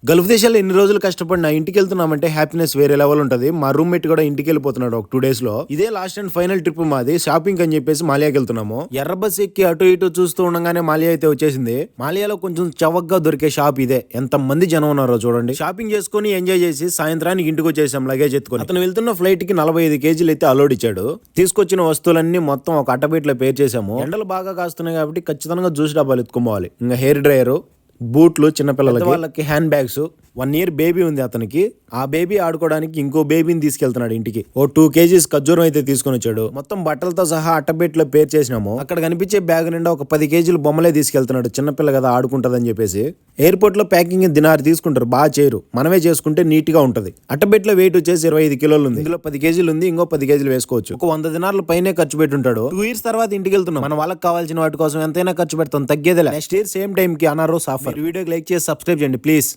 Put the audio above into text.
Gulf దేశాల్లో ఎన్ని రోజులు కష్టపడినా ఇంటికి వెళ్తున్నామంటే హ్యాపీనెస్ వేరే లెవెల్ ఉంటుంది. మా రూమ్మేట్ కూడా ఇంటికి వెళ్ళిపోతున్నాడు ఒక 2 days లో. ఇదే లాస్ట్ అండ్ ఫైనల్ ట్రిప్ మాది. షాపింగ్ అని చెప్పేసి మాలియాకి వెళ్తున్నాము. ఎర్ర బస్ ఎక్కి అటు ఇటు చూస్తూ ఉండగానే మాలియా అయితే వచ్చేసింది. మాలియాలో కొంచెం చవకగా దొరికే షాప్ ఇదే. ఎంత మంది జనం ఉన్నారో చూడండి. షాపింగ్ చేసుకుని ఎంజాయ్ చేసి సాయంత్రానికి ఇంటికి వచ్చేసాం లగేజ్ ఎత్తుకొని. అతను వెళ్తున్న ఫ్లైట్ కి 45 kgs అయితే అలోడ్ ఇచ్చాడు. తీసుకొచ్చిన వస్తువులన్నీ మొత్తం ఒక అట్టబెట్లో పేర్ చేసాము. ఎండలు బాగా కాస్తున్నాయి కాబట్టి ఖచ్చితంగా జ్యూస్ డబ్బాలు ఎత్తుకోవాలి. ఇంకా హెయిర్ డ్రైయర్, బూట్లు, చిన్నపిల్లలకి, వాళ్ళకి హ్యాండ్ బ్యాగ్స్, 1 year బేబీ ఉంది అతనికి. ఆ బేబీ ఆడుకోవడానికి ఇంకో బేబీని తీసుకెళ్తున్నాడు ఇంటికి. ఓ 2 kgs ఖర్జూరం అయితే తీసుకొని వచ్చాడు. మొత్తం బట్టలతో సహా అట్టబెట్లో పేర్ చేసినాము. అక్కడ కనిపించే బ్యాగ్ నిండా ఒక 10 kgs బొమ్మలే తీసుకెళ్తున్నాడు. చిన్నపిల్ల కదా ఆడుకుంటదని చెప్పేసి. ఎయిర్పోర్ట్ లో ప్యాకింగ్ దినారు తీసుకుంటారు, బాగా చేయరు. మనమే చేసుకుంటే నీట్ గా ఉంటది. అట్టబెట్లో వెయిట్ వచ్చేసి 25 kilos ఉంది. ఇందులో 10 kgs ఉంది, ఇంకో 10 kgs వేసుకోవచ్చు. ఒక 100 దినార్ల పైనే ఖర్చు పెట్టుంటాడు. 2 years తర్వాత ఇంటికి వెళ్తున్నాం. మన వాళ్ళకి కావాల్సిన వాటి కోసం ఎంతైనా ఖర్చు పెడతాం, తగ్గేదిలే. నెక్స్ట్ ఇయర్ సేమ్ టైం కి అన్నారు సాఫర్. వీడియోకి లైక్ చేసి సబ్స్క్రైబ్ చేయండి ప్లీజ్.